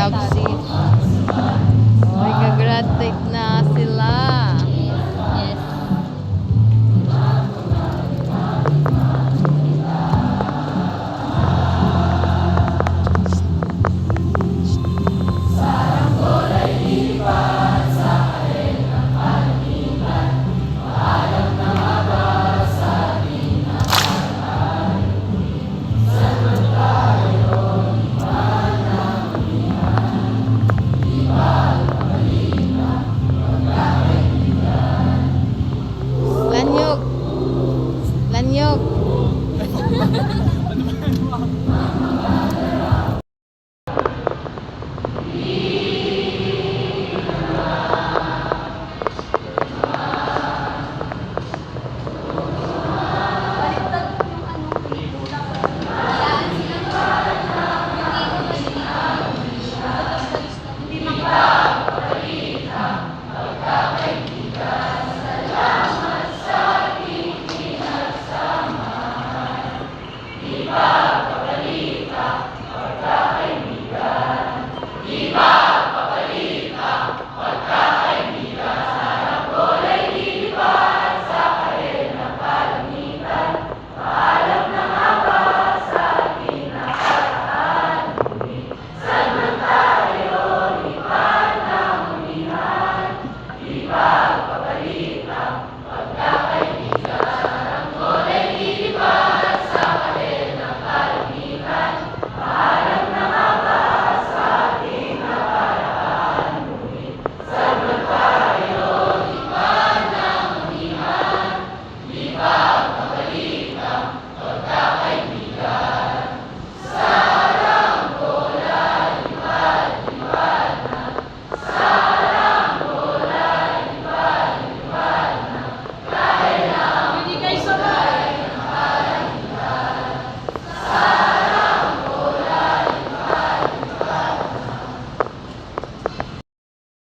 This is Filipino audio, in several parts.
Studies. Oy, gagraduate na sila. Yes. Lanyog. Lanyog.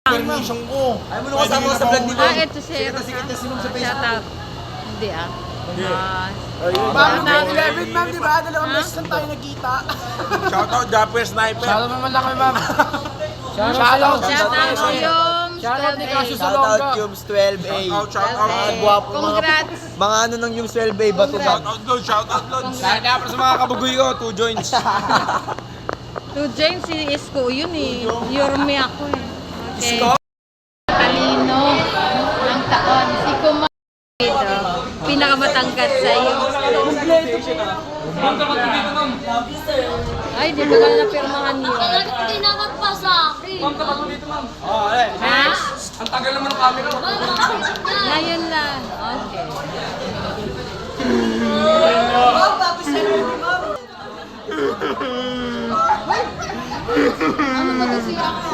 Permission ko. Ayaw mo na kasama ka sa vlog dito. Ito si Eros. Shout out. Hindi Ma'am, 11, ma'am, di ba? Dalawang beses lang tayo nagkita. Shoutout Japper Sniper. Shoutout naman lang kami, ma'am. Shoutout. Shout out yung Shoutout ni Cassius Shoutout Salonga. Yums 12A. Shoutout. Gwapo Congrats. mga ano ng Yums 12A. Bato na. Shoutout Lods. Shoutout sa mga kabugoy ko, 2 joints. To James, si Isko yun eh. Yorme ako eh. Okay. Isko? Talino ng taon. Si Kuma dito. Pinakamatangkat sa iyo. Ay, di ba ka na napirmahan yun? Tinawag pa sa akin. Ha? Ang tagal naman ng camera mo. Ngayon lang. Okay. Ano ba kasi ako?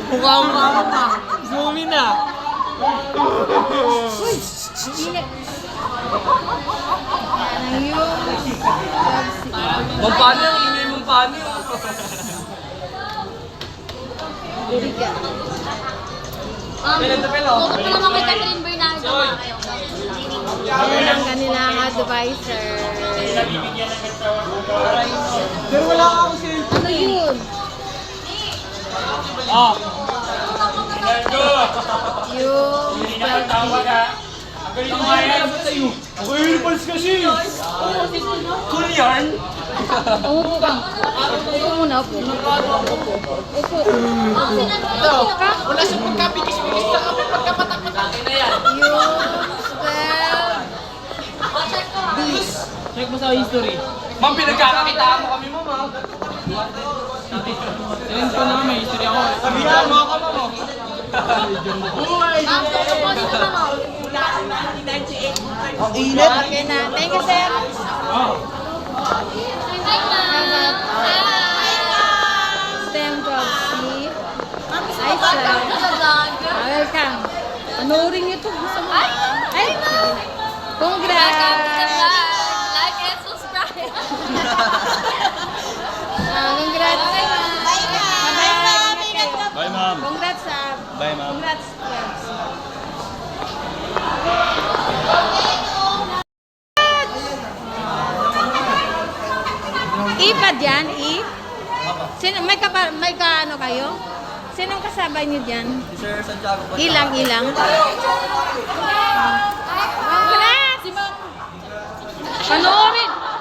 Mukha mo pa. Zoom in na. Ayun. Paano yung ingay mong paano? Diriga. Bukod pa naman kay Catherine Bernardo na kayo. Ayun ang kanilang advisor. Pero wala ka akong sale. Ano yun? Yung selfie. Okay, pals kasi. Cool yarn. Umupo ka. Upo muna, upo. Upo. Upo ka. Wala sa pagkapikis-pikis sa kami pagkapatak-patak. Na yan. Yung selfie. Check mo sa history. Ma'am, pinagkakakitaan mo kami mo, ma'am. Sinend ko na may history ako. Sabihan mo ako, ma'am. Ma'am, suppose naman ako. Ang init. Okay na. Thank you, sir. Hi, ma'am. STEM 12C. Hi, Welcome to sir. the vlog. Welcome. Panoorin niyo to. Gusto mo? Ay, Ay, Welcome to the congrats. vlog. Like and subscribe. Congrats. Bye, ma'am. Bye, ma'am. Congrats, Bye, ma'am. Congrats, friends. Ipad yan, Sino, may ano kayo? Sinong kasabay niyo dyan? Sir Santiago po. Ilang. Congrats! Si Ma'am.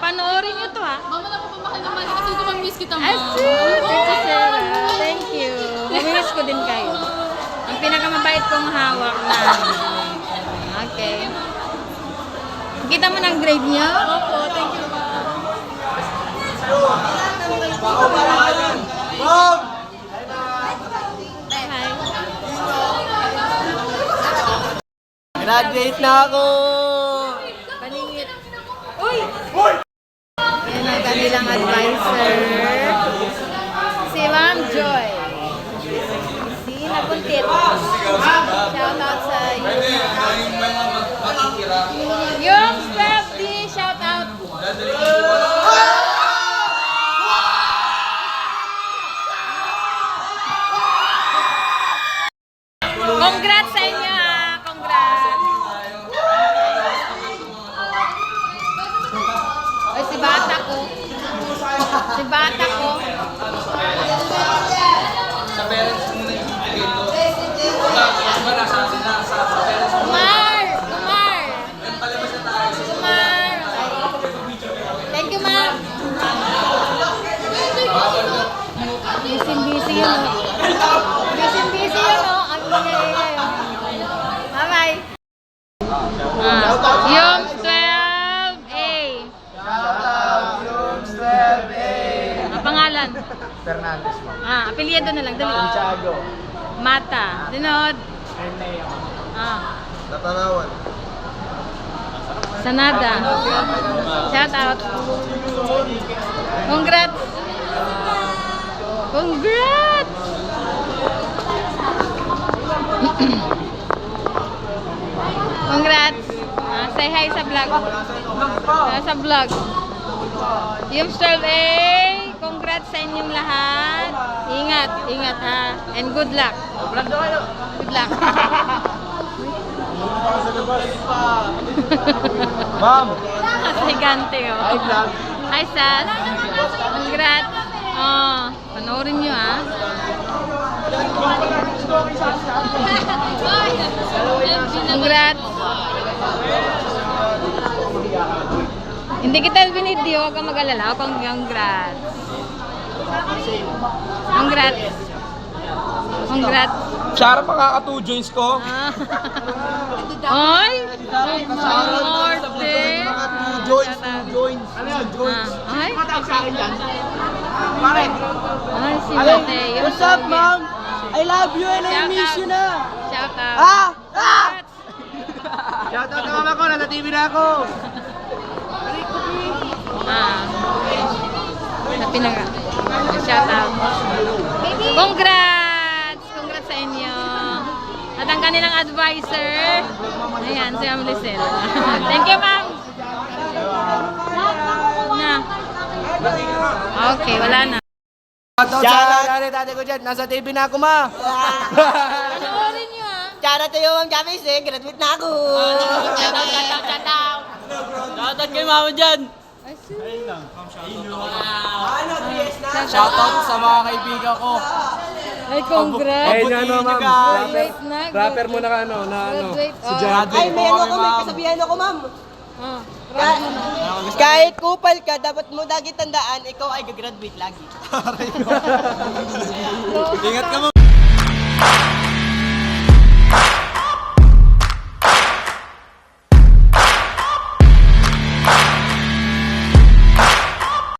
Panoorin niyo to ha. Mama na po pamahal naman kasi tumamiss kita, Ay, Ma'am. Tita Sarah. Thank you. Mamiss ko din kayo. Ang pinakamabait kong hawak na. Okay. Kita mo ng grade niyo? Opo, thank you, Ma'am. Hi. Graduate na ako! Paningit. Uy! Yan ang kanilang advisor. Si Ma'am Joy. Si Nabuntit. Shout out sa yung 12D, shout out. Congrats sa inyo ha. Congrats. Ay, si bata ko. Si bata ko. Sa parents mo na yung grade ko. Diba nasa parents mo? Kumar! Palabas na tayo. Kumar! Thank you, ma'am. Busy yun, no? Busy yun, no? Ang nangyayari kayo. Bye-bye. Yung 12A. Ang pangalan? Fernandez mo. Apelyido na lang. Dali. Santiago. Mata. Dinod. Natanawan. Sanada. Shout out. Congrats. Congrats. Congrats. Say hi sa vlog. Sa vlog. Yung 12A, congrats sa inyong lahat. Ingat ha. And good luck. Good luck. Ma'am! Kasi gante oh. Hi, vlog. Hi, Sas. Congrats. Oh, panoorin nyo ah. Congrats. Hindi kita binidyo, huwag kang mag-alala. Congrats. Congrats. Shara pa nga ka 2 joints ko. Ay! Morte! Joints. Ano yun? Joints. Ay! Matawag sa akin dyan. Pare. Ay, si Mateo. What's up, ma'am? I love you and I Shout miss out. you na. Shout out. Ah! Shoutout na mama ko, nasa TV na ako. Sa pinaga. Shout out. Congrats! Congrats sa inyo. At ang kanilang advisor, ayan, si Ma'am Lisel. Thank you, ma'am. Na. Okay, wala na. Shoutout sa nanay ko dyan. Nasa TV na ako, ma. Panoorin nyo ah. Shoutout sa iyo, ma'am Javis. Graduate na ako. Shoutout kay mama dyan. Shoutout sa mga kaibigan ko. Ay, congrats. Ayun nga no, ma'am. Graduate na. Rapper mo na ka, ano, na ano. Graduate. Si Oh. John. Ay, may ano ko, may kasabihan ako, ma'am. Oh. Kahit kupal ka, dapat mo lagi tandaan, ikaw ay gagraduate lagi. Ingat ka, ma'am.